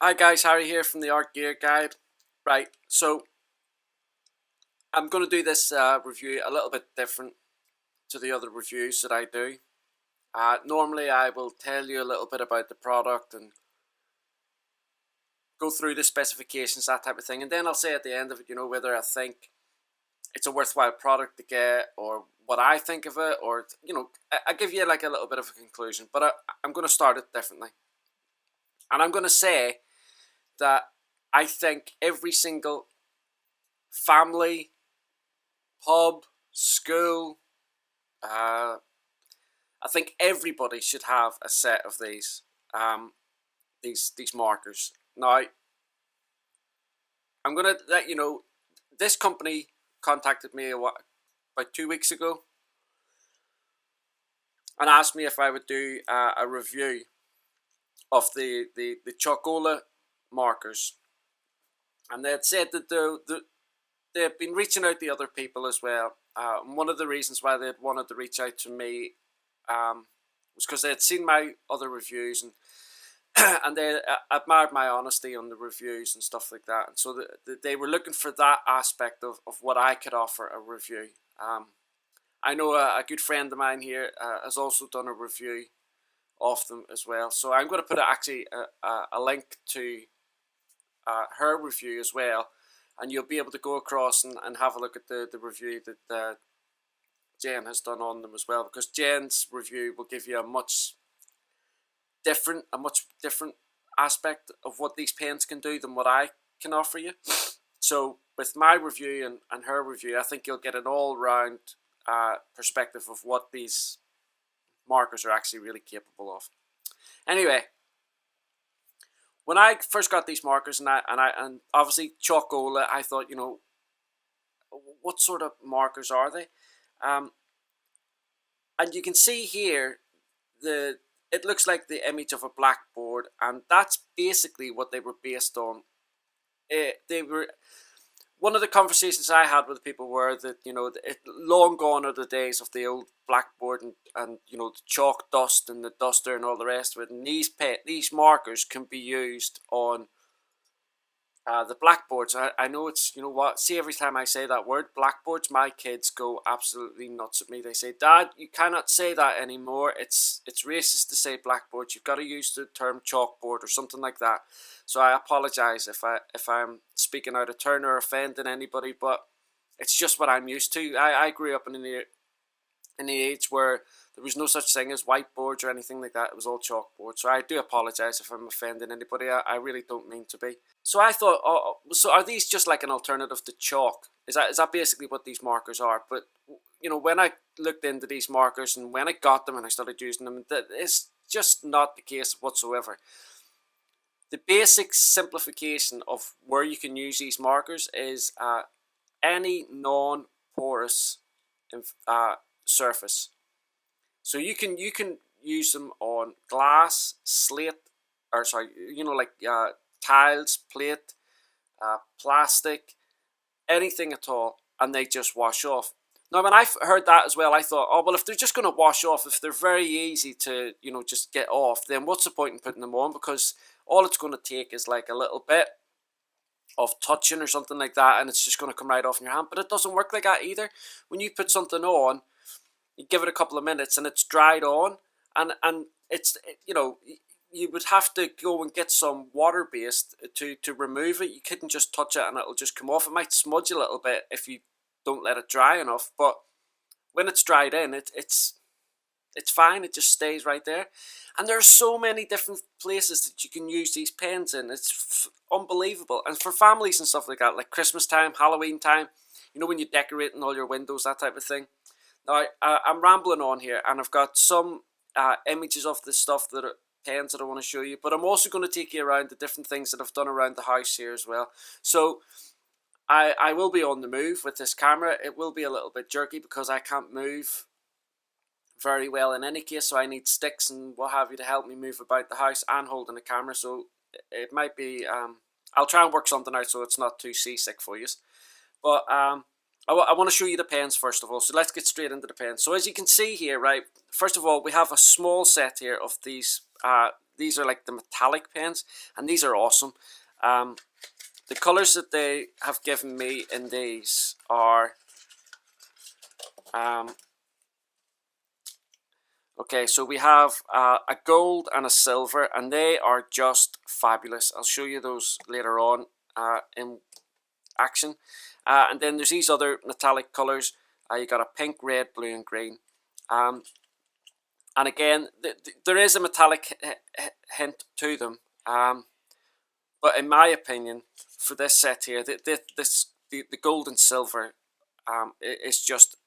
Hi guys, Harry here from the Art Gear Guide. Right, so I'm going to do this review a little bit different to the other reviews that I do. Normally I will tell you a little bit about the product and go through the specifications, that type of thing, and then I'll say at the end of it, whether I think it's a worthwhile product to get or what I think of it, or, I give you like a little bit of a conclusion, but I'm going to start it differently. And I'm going to say that I think every single family, pub, school, I think everybody should have a set of these markers. Now, I'm gonna let you know, this company contacted me about 2 weeks ago and asked me if I would do a review of the Chola markers, and they had said that they've been reaching out to other people as well. One of the reasons why they had wanted to reach out to me was because they had seen my other reviews and and they admired my honesty on the reviews and stuff like that. And so they were looking for that aspect of what I could offer a review. I know a good friend of mine here has also done a review of them as well. So I'm going to put actually a link to her review as well, and you'll be able to go across and have a look at the review that Jen has done on them as well, because Jen's review will give you a much different aspect of what these pens can do than what I can offer you. So with my review and her review, I think you'll get an all-round perspective of what these markers are actually really capable of. Anyway, when I first got these markers and obviously Chola, I thought, what sort of markers are they? And you can see here it looks like the image of a blackboard, and that's basically what they were based on. One of the conversations I had with people were that, long gone are the days of the old blackboard and the chalk dust and the duster and all the rest of it. And these markers can be used on the blackboards. I know it's, see, every time I say that word, blackboards, my kids go absolutely nuts at me. They say, Dad, you cannot say that anymore. It's racist to say blackboards. You've got to use the term chalkboard or something like that. So I apologize if I'm speaking out of turn or offending anybody, but it's just what I'm used to. I grew up in the age where there was no such thing as whiteboards or anything like that. It was all chalkboard. So I do apologise if I'm offending anybody. I really don't mean to be. So I thought, so are these just like an alternative to chalk? Is that basically what these markers are? But, when I looked into these markers and when I got them and I started using them, it's just not the case whatsoever. The basic simplification of where you can use these markers is any non-porous surface. So you can use them on glass, slate, or sorry, like tiles, plate, plastic, anything at all, and they just wash off. Now, when I heard that as well, I thought, oh well, if they're just going to wash off, if they're very easy to just get off, then what's the point in putting them on? Because all it's going to take is like a little bit of touching or something like that, and it's just going to come right off in your hand. But it doesn't work like that either. When you put something on, you give it a couple of minutes and it's dried on, and it's, you would have to go and get some water based to remove it. You couldn't just touch it and it'll just come off. It might smudge a little bit if you don't let it dry enough, but when it's dried in, it's fine. It just stays right there. And there are so many different places that you can use these pens in. It's unbelievable. And for families and stuff like that, like Christmas time, Halloween time, when you're decorating all your windows, that type of thing. Now, I'm rambling on here, and I've got some images of the stuff pens that I want to show you, but I'm also going to take you around the different things that I've done around the house here as well. So I will be on the move with this camera. It will be a little bit jerky because I can't move very well in any case, so I need sticks and what have you to help me move about the house and holding the camera. So it might be, I'll try and work something out so it's not too seasick for you. But I want to show you the pens first of all, so let's get straight into the pens. So as you can see here, right, first of all, we have a small set here of these these are like the metallic pens, and these are awesome. The colours that they have given me in these are okay, so we have a gold and a silver, and they are just fabulous. I'll show you those later on in action. And then there's these other metallic colours. You got a pink, red, blue and green. And again, there is a metallic hint to them. But in my opinion, for this set here, the gold and silver is just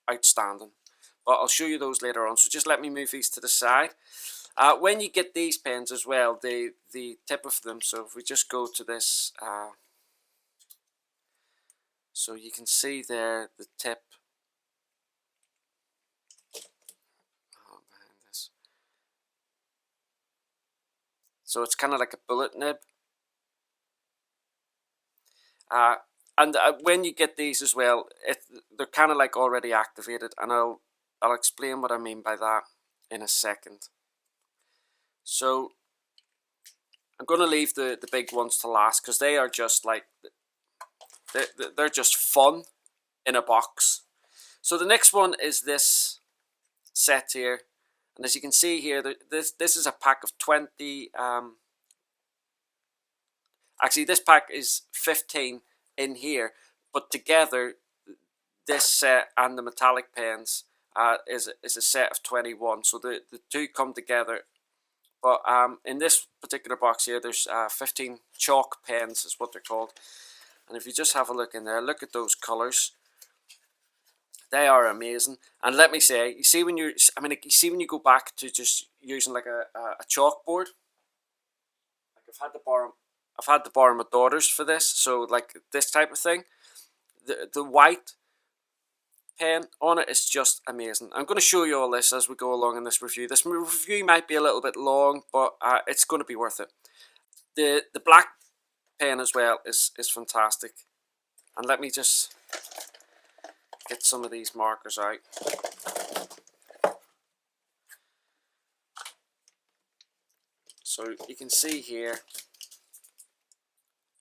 outstanding. But I'll show you those later on. So just let me move these to the side. When you get these pens as well, the tip of them, so if we just go to this, so you can see there the tip behind this. So it's kind of like a bullet nib. And when you get these as well, they're kind of like already activated, and I'll explain what I mean by that in a second. So I'm going to leave the big ones to last, because they are just like, they're just fun in a box. So the next one is this set here, and as you can see here, this is a pack of 20. Actually, this pack is 15 in here, but together this set and the metallic pens is a set of 21. So the two come together. But in this particular box here, there's 15 chalk pens is what they're called. And if you just have a look in there, look at those colours. They are amazing. And let me say, you see when you go back to just using like a chalkboard. Like I've had to borrow my daughters for this, so like this type of thing. The white pen on it is just amazing. I'm going to show you all this as we go along in this review. This review might be a little bit long, but it's going to be worth it. The black pen as well is fantastic. And let me just get some of these markers out. So you can see here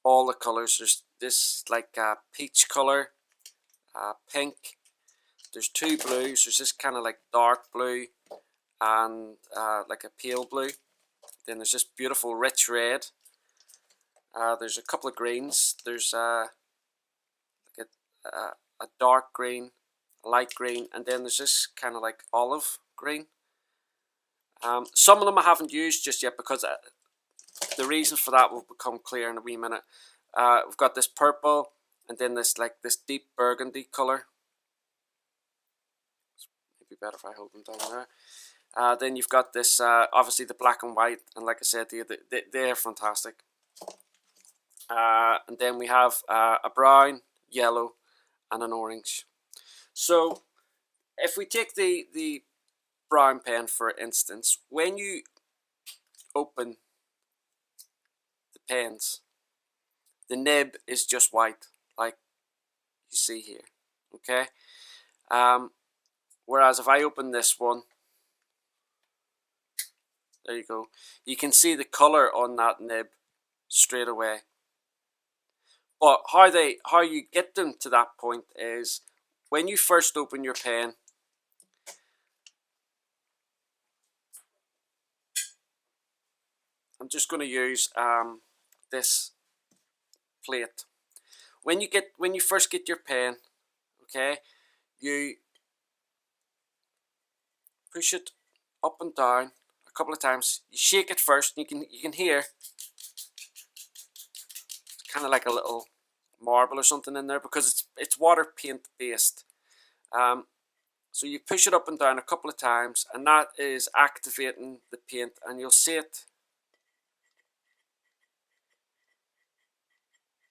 all the colours. There's this like peach colour, pink. There's two blues. There's this kind of like dark blue and like a pale blue. Then there's this beautiful rich red. There's a couple of greens. There's like a dark green, a light green, and then there's this kind of like olive green. Some of them I haven't used just yet, because the reason for that will become clear in a wee minute. We've got this purple, and then this deep burgundy colour. It'd be better if I hold them down there. Then you've got this, obviously the black and white, and like I said, they're fantastic. And then we have a brown, yellow, and an orange. So if we take the brown pen for instance, when you open the pens, the nib is just white, like you see here. Okay. Whereas if I open this one, there you go, you can see the colour on that nib straight away. But how you get them to that point is when you first open your pen, I'm just going to use this plate. When you first get your pen, okay, you push it up and down a couple of times. You shake it first, and you can hear kind of like a little marble or something in there, because it's water paint based. So you push it up and down a couple of times, and that is activating the paint, and you'll see it.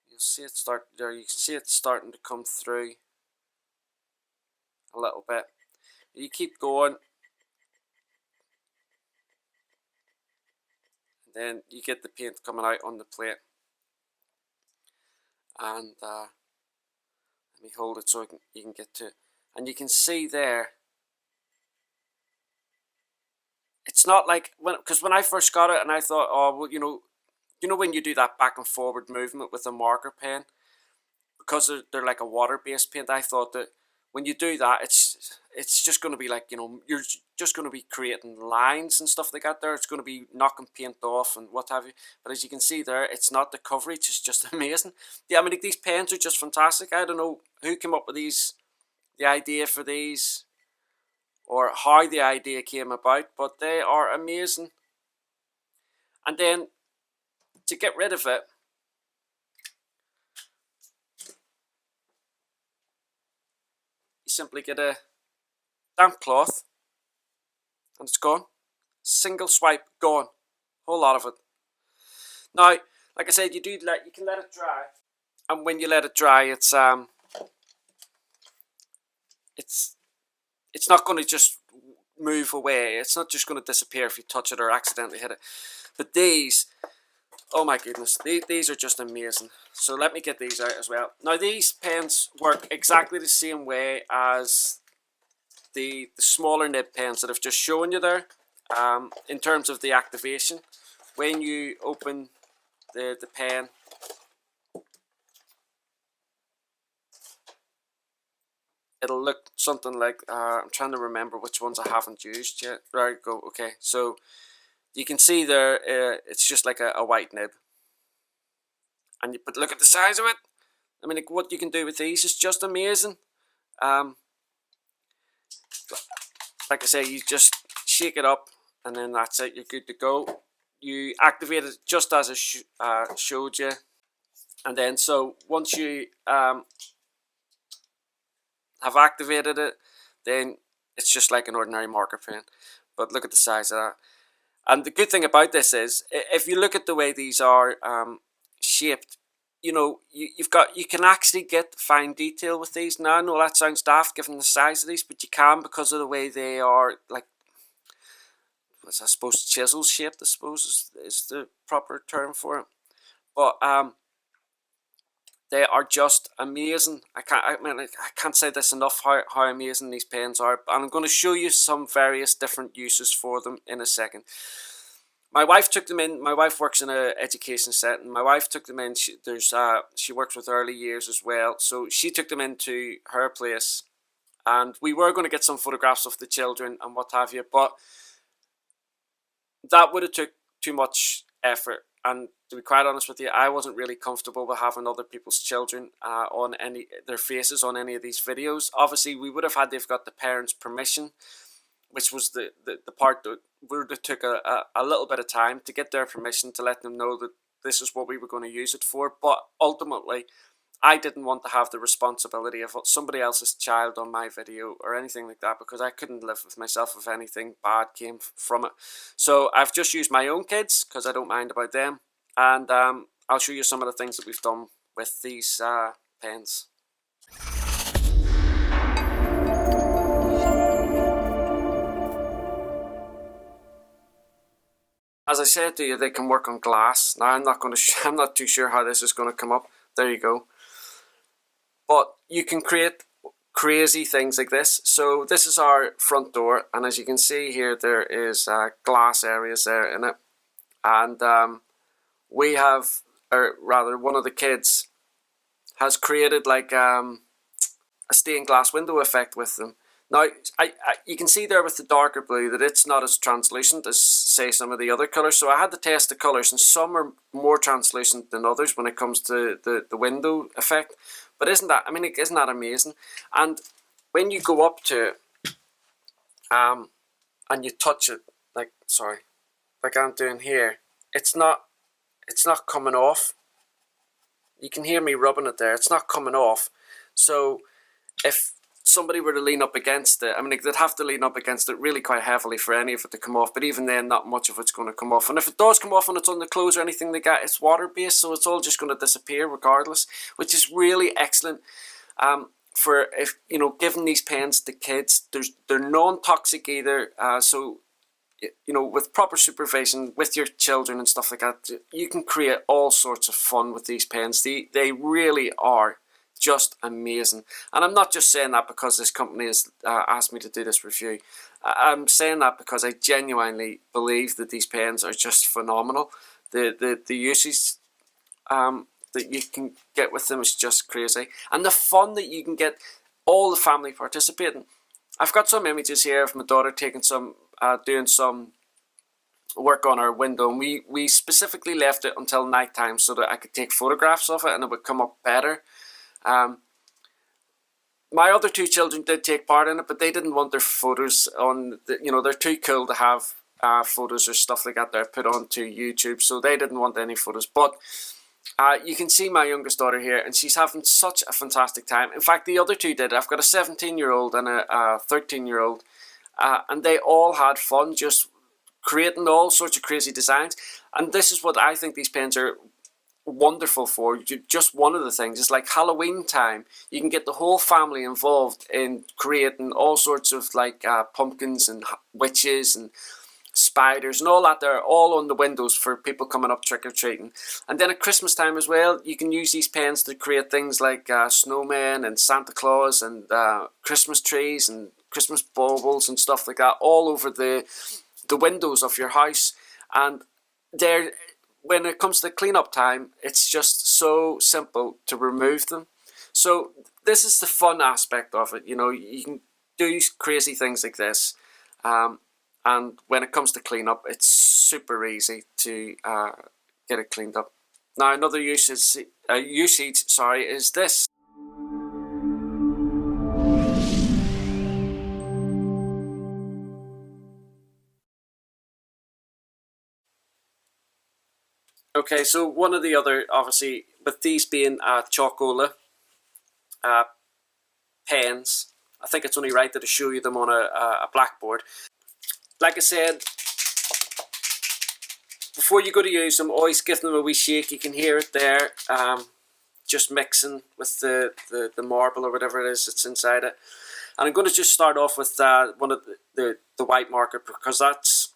You'll see it start there. You can see it starting to come through a little bit. You keep going, and then you get the paint coming out on the plate. And let me hold it so you can get to it. And you can see there, it's not like because when I first got it and I thought, oh well, when you do that back and forward movement with a marker pen, because they're like a water based paint, I thought that when you do that, it's just going to be like, you're just going to be creating lines and stuff like that there. It's going to be knocking paint off and what have you. But as you can see there, it's not. The coverage is just amazing. Yeah, I mean, these pens are just fantastic. I don't know who came up with the idea for these, or how the idea came about, but they are amazing. And then to get rid of it, you simply get a damp cloth and it's gone. Single swipe, gone. Whole lot of it. Now, like I said, you can let it dry, and when you let it dry, it's not going to just move away. It's not just going to disappear if you touch it or accidentally hit it. But these, oh my goodness, these are just amazing. So let me get these out as well. Now these pens work exactly the same way as the smaller nib pens that I've just shown you there. In terms of the activation, when you open the pen, it'll look something like, I'm trying to remember which ones I haven't used yet. There we go. Okay, so you can see there, it's just like a white nib. But look at the size of it. I mean, like, what you can do with these is just amazing. Like I say, you just shake it up and then that's it. You're good to go. You activate it just as I showed you. And then so once you have activated it, then it's just like an ordinary marker pen. But look at the size of that. And the good thing about this is, if you look at the way these are shaped, you can actually get fine detail with these. Now I know that sounds daft given the size of these, but you can, because of the way they are, like, I suppose chisel shaped, I suppose is the proper term for it. But they are just amazing. I can't say this enough how amazing these pens are. And I'm going to show you some various different uses for them in a second. My wife took them in. My wife works in an education setting. My wife took them in. She works with early years as well. So she took them into her place. And we were going to get some photographs of the children and what have you. But that would have took too much effort. And to be quite honest with you, I wasn't really comfortable with having other people's children on their faces on any of these videos. Obviously, we would have had to have got the parents' permission, which was the part that would have took a little bit of time to get their permission to let them know that this is what we were going to use it for. But ultimately, I didn't want to have the responsibility of somebody else's child on my video or anything like that, because I couldn't live with myself if anything bad came from it. So I've just used my own kids because I don't mind about them, and I'll show you some of the things that we've done with these pens. As I said to you, they can work on glass. Now I'm not too sure how this is going to come up. There you go. But you can create crazy things like this. So this is our front door, and as you can see here, there is glass areas there in it. And we have, or rather one of the kids has created like a stained glass window effect with them. Now, you can see there with the darker blue that it's not as translucent as, say, some of the other colours. So I had to test the colours, and some are more translucent than others when it comes to the window effect. But isn't that amazing? And when you go up to it, and you touch it, like I'm doing here, it's not coming off. You can hear me rubbing it there. It's not coming off. So if somebody were to lean up against it, they'd have to lean up against it really quite heavily for any of it to come off. But even then, not much of it's going to come off. And if it does come off and it's on the clothes or anything like that, it's water-based, so it's all just going to disappear regardless, which is really excellent. For if giving these pens to kids, they're non-toxic either. So with proper supervision with your children and stuff like that, you can create all sorts of fun with these pens. They really are Just amazing. And I'm not just saying that because this company has asked me to do this review. I'm saying that because I genuinely believe that these pens are just phenomenal. The usage that you can get with them is just crazy, and the fun that you can get, all the family participating. I've got some images here of my daughter taking some doing some work on our window, and we specifically left it until night time so that I could take photographs of it and it would come up better. My other two children did take part in it, but they didn't want their photos on they're too cool to have photos or stuff like that they're put onto YouTube, so they didn't want any photos. But you can see my youngest daughter here, and she's having such a fantastic time. In fact, the other two did. I've got a 17-year-old and a 13-year-old, and they all had fun just creating all sorts of crazy designs. And this is what I think these pens are wonderful for. Just one of the things is like Halloween time, you can get the whole family involved in creating all sorts of like pumpkins and witches and spiders and all that. They're all on the windows for people coming up trick-or-treating. And then at Christmas time as well, you can use these pens to create things like snowmen and Santa Claus and Christmas trees and Christmas baubles and stuff like that all over the windows of your house. And they're, when it comes to cleanup time, it's just so simple to remove them. So this is the fun aspect of it. You can do crazy things like this. And when it comes to cleanup, it's super easy to get it cleaned up. Now another usage is this. Okay, so one of the other, obviously, with these being Chola pens, I think it's only right that I show you them on a blackboard. Like I said, before you go to use them, always give them a wee shake. You can hear it there, just mixing with the marble or whatever it is that's inside it. And I'm going to just start off with one of the white marker, because that's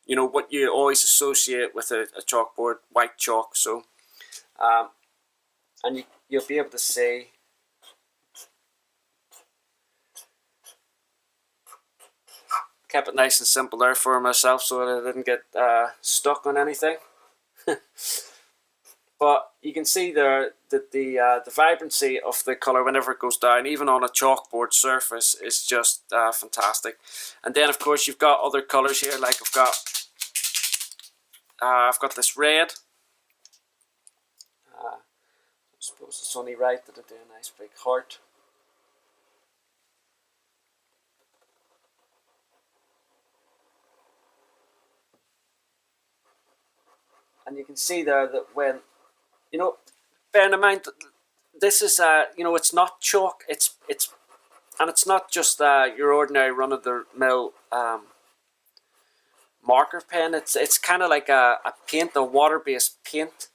what you always associate with a chalkboard, white chalk. So, and you'll be able to see. Kept it nice and simple there for myself so that I didn't get stuck on anything. But you can see there that the vibrancy of the colour whenever it goes down, even on a chalkboard surface, is just fantastic. And then of course you've got other colours here, like I've got this red. I suppose it's only right that I do a nice big heart. And you can see there that when, bearing in mind, this is, it's not chalk, it's not just your ordinary run-of-the-mill marker pen. It's kind of like a paint, a water-based paint.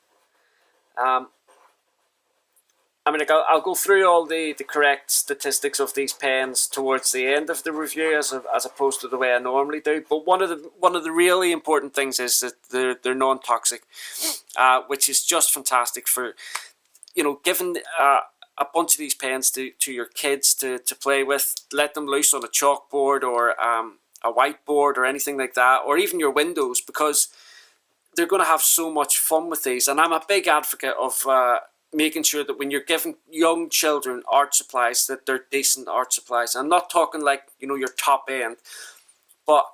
I'll go through all the correct statistics of these pens towards the end of the review, as opposed to the way I normally do. But one of the really important things is that they're non-toxic, which is just fantastic for giving a bunch of these pens to your kids to play with. Let them loose on a chalkboard or a whiteboard or anything like that, or even your windows, because they're going to have so much fun with these. And I'm a big advocate of making sure that when you're giving young children art supplies, that they're decent art supplies. I'm not talking like your top end, but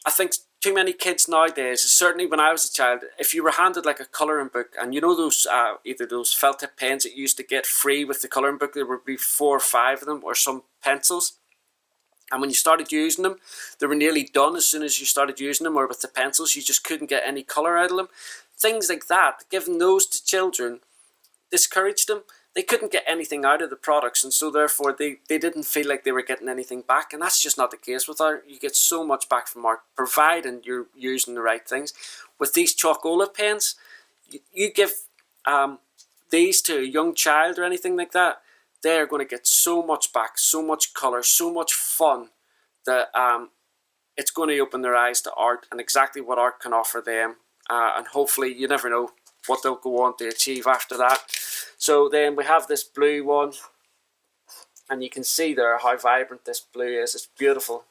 I think too many kids nowadays, certainly when I was a child, if you were handed like a colouring book, and those either those felt tip pens that you used to get free with the colouring book, there would be 4 or 5 of them, or some pencils. And when you started using them, they were nearly done as soon as you started using them, or with the pencils, you just couldn't get any colour out of them. Things like that, giving those to children discouraged them. They couldn't get anything out of the products, and so therefore they didn't feel like they were getting anything back. And that's just not the case with art. You get so much back from art, providing you're using the right things. With these Chola pens, you give these to a young child or anything like that, they're going to get so much back, so much colour, so much fun, that it's going to open their eyes to art and exactly what art can offer them. And hopefully, you never know what they'll go on to achieve after that. So then we have this blue one, and you can see there how vibrant this blue is. It's beautiful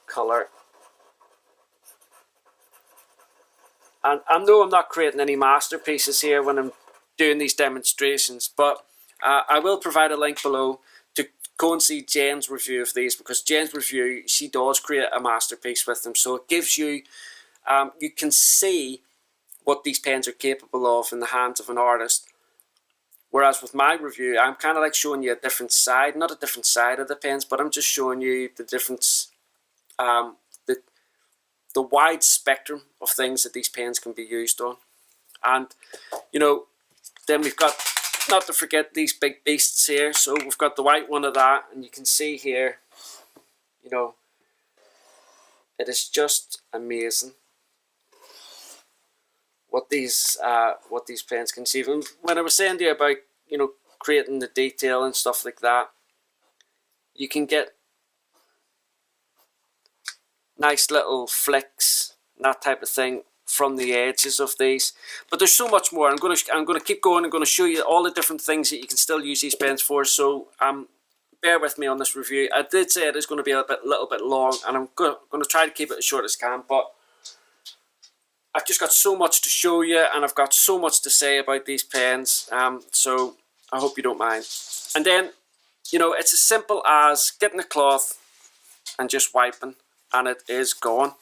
colour. And I know I'm not creating any masterpieces here when I'm doing these demonstrations, but I will provide a link below to go and see Jen's review of these, because Jen's review, she does create a masterpiece with them. So it gives you, you can see what these pens are capable of in the hands of an artist. Whereas with my review, I'm kind of like showing you a different side, not a different side of the pens, but I'm just showing you the difference, the wide spectrum of things that these pens can be used on. And, you know, then we've got, not to forget these big beasts here. So we've got the white one of that, and you can see here, you know, it is just amazing what these pens can achieve. And when I was saying to you about, you know, creating the detail and stuff like that, you can get nice little flicks, that type of thing, from the edges of these. But there's so much more. I'm going to keep going. I'm going to show you all the different things that you can still use these pens for. So bear with me on this review. I did say it is going to be a little bit long, and I'm going to try to keep it as short as I can. But I've just got so much to show you, and I've got so much to say about these pens. So I hope you don't mind. And then, you know, it's as simple as getting a cloth and just wiping, and it is gone.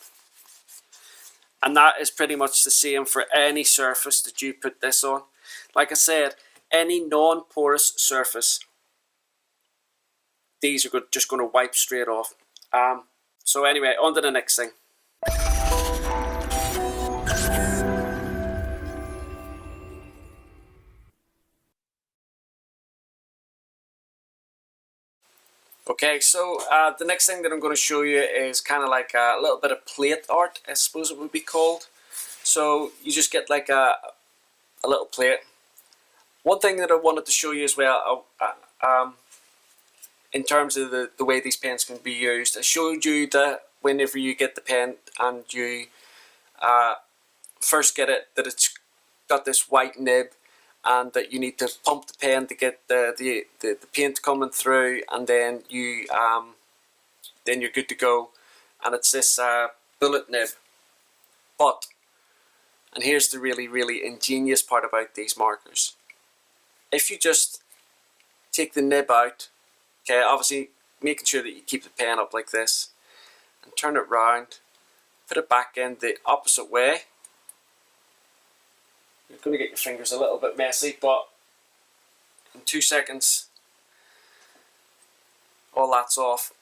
And that is pretty much the same for any surface that you put this on. Like I said, any non-porous surface, these are just going to wipe straight off. So anyway, on to the next thing. Okay, so the next thing that I'm going to show you is kind of like a little bit of plate art, I suppose it would be called. So you just get like a little plate. One thing that I wanted to show you as well, in terms of the way these pens can be used, I showed you that whenever you get the pen and you first get it, that it's got this white nib, and that you need to pump the pen to get the paint coming through, and then you're good to go. And it's this bullet nib. But, and here's the really ingenious part about these markers. If you just take the nib out, okay, obviously making sure that you keep the pen up like this, and turn it round, put it back in the opposite way. You're going to get your fingers a little bit messy, but in 2 seconds, all that's off.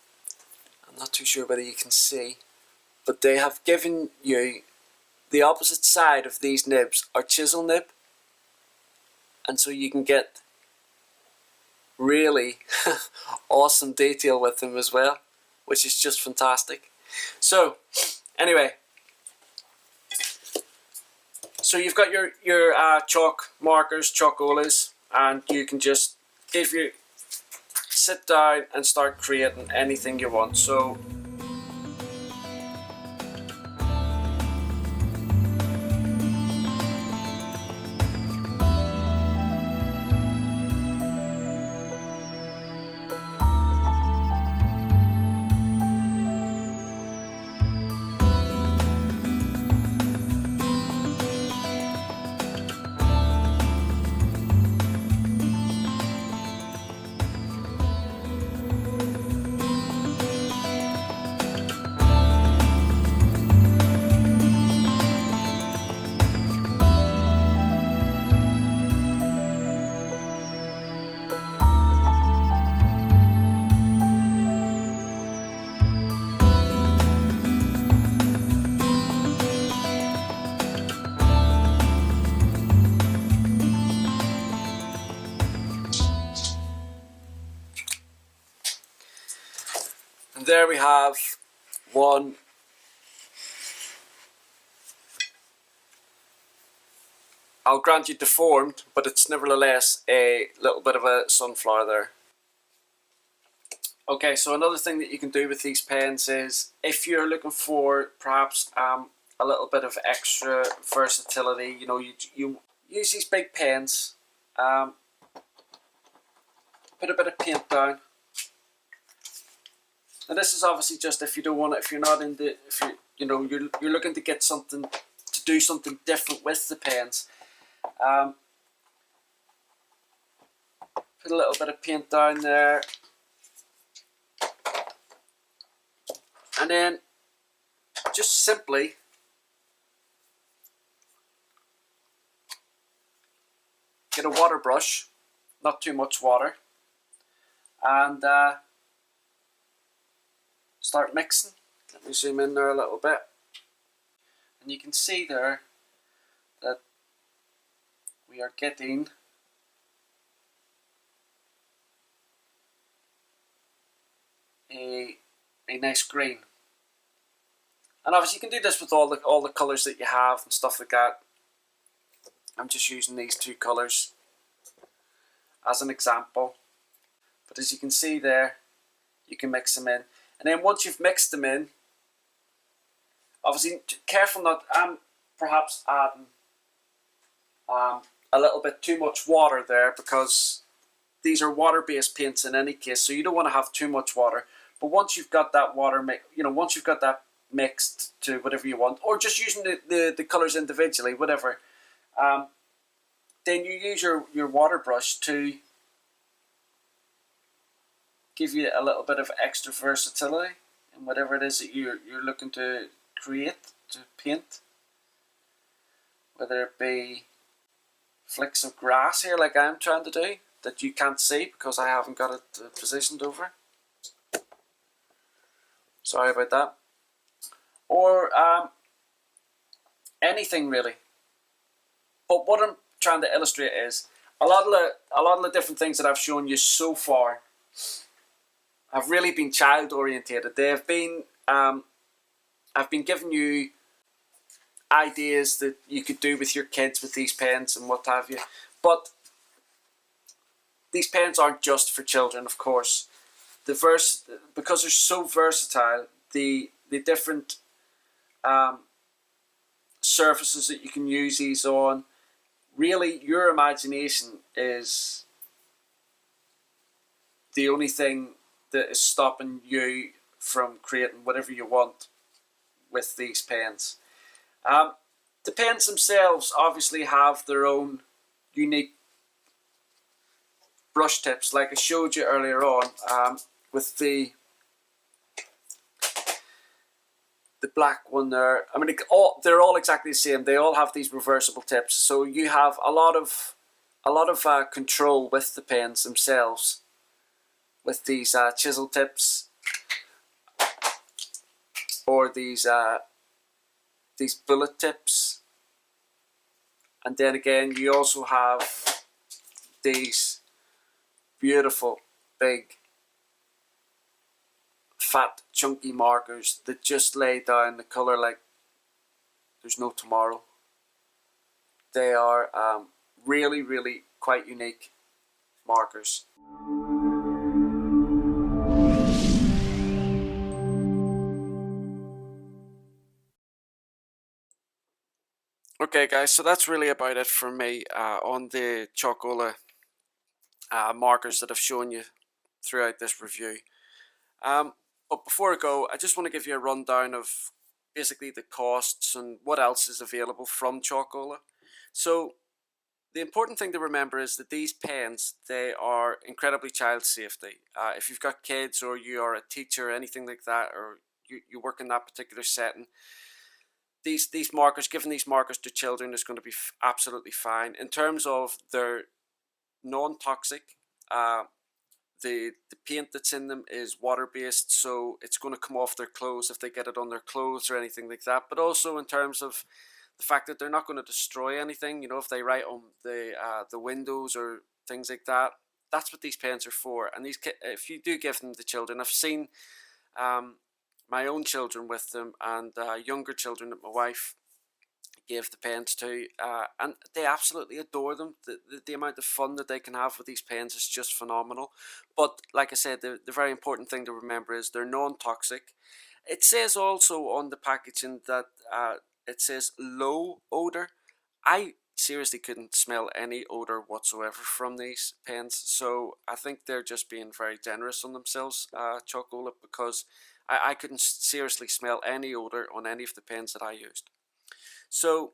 I'm not too sure whether you can see, but they have given you the opposite side of these nibs are chisel nib, and so you can get really awesome detail with them as well, which is just fantastic. So anyway, so you've got your chalk markers, chalkolas, and you can just sit down and start creating anything you want. So and there we have one. I'll grant you deformed, but it's nevertheless a little bit of a sunflower there. Okay, so another thing that you can do with these pens is, if you're looking for perhaps a little bit of extra versatility, you know, use these big pens, put a bit of paint down. Now this is obviously just if you don't want it, if you're not in the, if you're looking to get something, to do something different with the pens. Put a little bit of paint down there, and then just simply get a water brush, not too much water, and start mixing. Let me zoom in there a little bit, and you can see there that we are getting a nice green. And obviously you can do this with all the colours that you have and stuff like that. I'm just using these two colours as an example. But as you can see there, you can mix them in. And then once you've mixed them in, obviously careful not, perhaps adding a little bit too much water there, because these are water-based paints in any case, so you don't want to have too much water. But once you've got that water, once you've got that mixed to whatever you want, or just using the colours individually, whatever, then you use your water brush to give you a little bit of extra versatility in whatever it is that you're looking to create, to paint. Whether it be flicks of grass here like I'm trying to do, that you can't see because I haven't got it positioned over. Sorry about that. Or anything really. But what I'm trying to illustrate is a lot of the different things that I've shown you so far have really been child orientated. They have been I've been giving you ideas that you could do with your kids with these pens and what have you. But these pens aren't just for children, of course. Because they're so versatile, the different surfaces that you can use these on, really your imagination is the only thing that is stopping you from creating whatever you want with these pens. The pens themselves obviously have their own unique brush tips, like I showed you earlier on with the black one there. I mean, they're all exactly the same. They all have these reversible tips, so you have a lot of control with the pens themselves, with these chisel tips or these bullet tips. And then again, you also have these beautiful big fat chunky markers that just lay down the colour like there's no tomorrow. They are really, really quite unique markers. Okay guys, so that's really about it for me on the Chola markers that I've shown you throughout this review. But before I go, I just want to give you a rundown of basically the costs and what else is available from Chola. So the important thing to remember is that these pens, they are incredibly child safety. If you've got kids or you are a teacher or anything like that, or you work in that particular setting, these markers, giving these markers to children is going to be absolutely fine. In terms of their non-toxic, the paint that's in them is water-based, so it's going to come off their clothes if they get it on their clothes or anything like that. But also in terms of the fact that they're not going to destroy anything, you know, if they write on the windows or things like that, that's what these pens are for. And these, if you do give them to children, I've seen my own children with them, and younger children that my wife gave the pens to, and they absolutely adore them. The amount of fun that they can have with these pens is just phenomenal. But like I said, the very important thing to remember is they're non-toxic. It says also on the packaging that it says low odor. I seriously couldn't smell any odor whatsoever from these pens. So I think they're just being very generous on themselves, Chola, because I couldn't seriously smell any odor on any of the pens that I used. So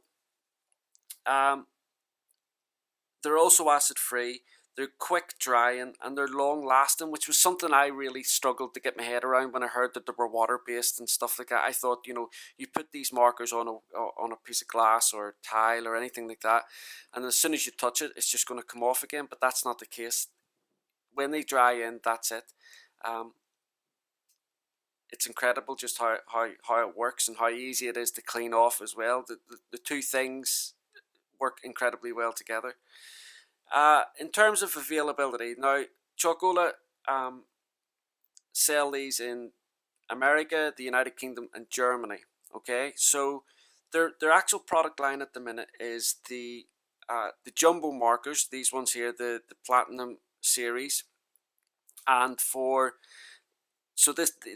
they're also acid free. They're quick drying and they're long lasting, which was something I really struggled to get my head around when I heard that they were water based and stuff like that. I thought, you put these markers on a piece of glass or tile or anything like that, and as soon as you touch it, it's just going to come off again. But that's not the case. When they dry in, that's it. Um, it's incredible just how it works and how easy it is to clean off as well. The two things work incredibly well together. In terms of availability, now Chola sell these in America, the United Kingdom, and Germany. Okay, so their actual product line at the minute is the jumbo markers. These ones here, the platinum series, and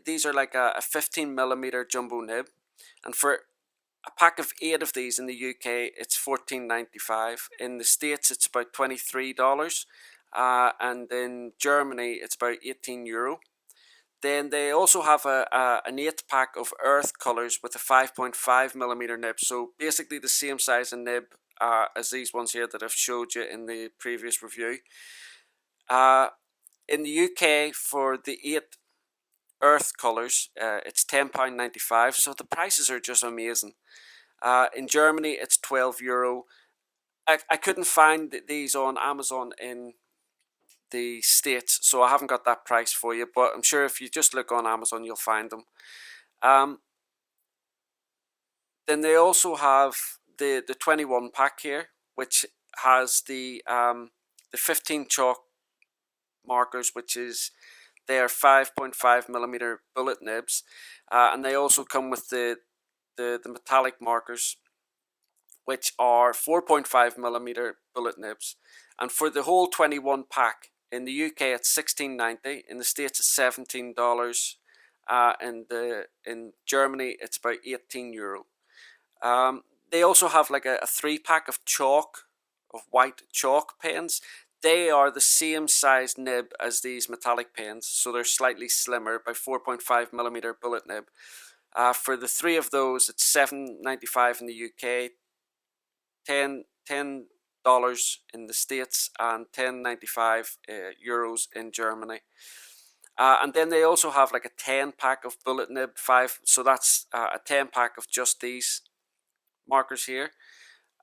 these are like a 15mm jumbo nib, and for a pack of 8 of these in the UK, it's $14.95. In the States, it's about $23, and in Germany, it's about €18. Then they also have an 8 pack of earth colors with a 5.5mm nib. So basically the same size and nib as these ones here that I've showed you in the previous review. In the UK, for the 8 earth colors, it's £10.95. So the prices are just amazing. In Germany, it's €12. I couldn't find these on Amazon in the States, so I haven't got that price for you, but I'm sure if you just look on Amazon, you'll find them. Then they also have the 21 pack here, which has the 15 chalk markers, which is their 5.5mm bullet nibs, and they also come with the metallic markers, which are 4.5mm bullet nibs. And for the whole 21 pack, in the UK it's $16.90, in the States it's $17, in Germany it's about €18. They also have like a 3 pack of white chalk pens. They are the same size nib as these metallic pens, so they're slightly slimmer, by 4.5mm bullet nib. For the 3 of those, it's $7.95 in the UK, $10 in the States, and €10.95 euros in Germany. And then they also have like a 10 pack of bullet nib 5, so that's a 10 pack of just these markers here.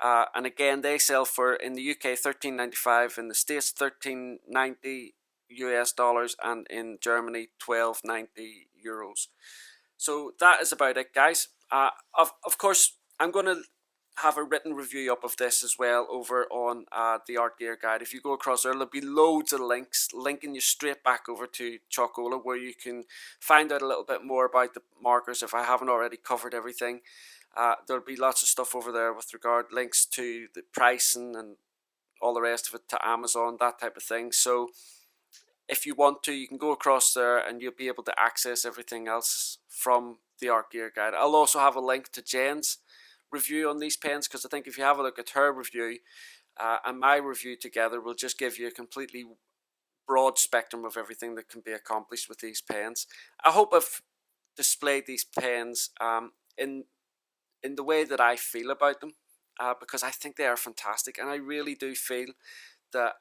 And again, they sell for, in the UK, $13.95, in the States $13.90 US dollars, and in Germany €12.90 euros. So that is about it, guys. Of course, I'm going to have a written review up of this as well over on the Art Gear Guide. If you go across there, there'll be loads of links linking you straight back over to Chola, where you can find out a little bit more about the markers if I haven't already covered everything. There'll be lots of stuff over there with regard links to the pricing and all the rest of it, to Amazon, that type of thing. So if you want to, you can go across there and you'll be able to access everything else from the Art Gear Guide. I'll also have a link to Jen's review on these pens, because I think if you have a look at her review and my review together, will just give you a completely broad spectrum of everything that can be accomplished with these pens. I hope I've displayed these pens in the way that I feel about them, because I think they are fantastic, and I really do feel that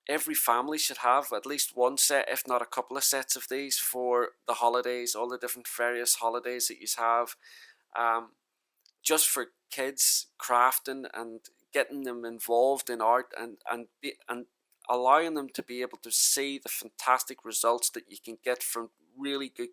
every family should have at least one set, if not a couple of sets of these for the holidays, all the different various holidays that you have, just for kids crafting and getting them involved in art, and allowing them to be able to see the fantastic results that you can get from really good,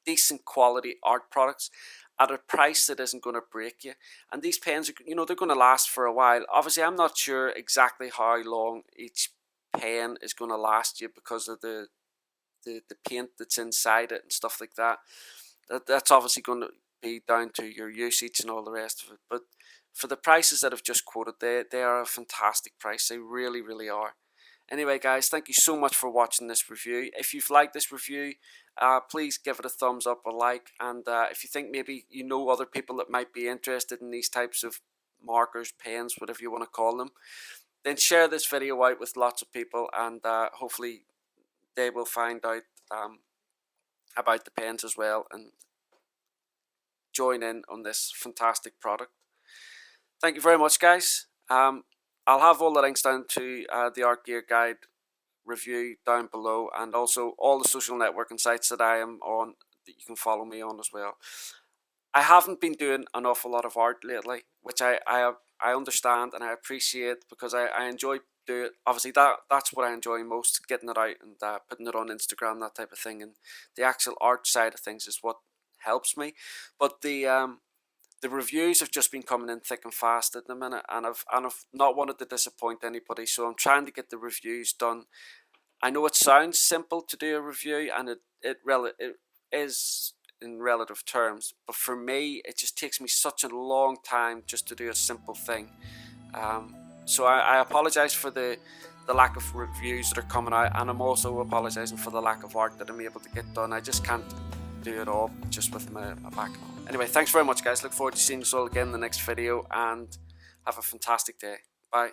decent quality art products at a price that isn't going to break you. And these pens, they're going to last for a while. Obviously, I'm not sure exactly how long each pen is going to last you, because of the paint that's inside it and stuff like that. That's obviously going to be down to your usage and all the rest of it. But for the prices that I've just quoted, they are a fantastic price. They really, really are. Anyway, guys, thank you so much for watching this review. If you've liked this review, please give it a thumbs up, a like, and if you think maybe you know other people that might be interested in these types of markers, pens, whatever you want to call them, then share this video out with lots of people, and hopefully they will find out about the pens as well and join in on this fantastic product. Thank you very much, guys. I'll have all the links down to the Art Gear Guide review down below, and also all the social networking sites that I am on that you can follow me on as well. I haven't been doing an awful lot of art lately, which I understand and I appreciate, because I enjoy doing it. Obviously that's what I enjoy most, getting it out and putting it on Instagram, that type of thing, and the actual art side of things is what helps me. But the reviews have just been coming in thick and fast at the minute, and I've not wanted to disappoint anybody, so I'm trying to get the reviews done. I know it sounds simple to do a review, and it is in relative terms, but for me it just takes me such a long time just to do a simple thing. So I apologize for the lack of reviews that are coming out, and I'm also apologizing for the lack of art that I'm able to get done. I just can't do it all just with my back. Anyway, thanks very much, guys. Look forward to seeing you all again in the next video, and have a fantastic day. Bye.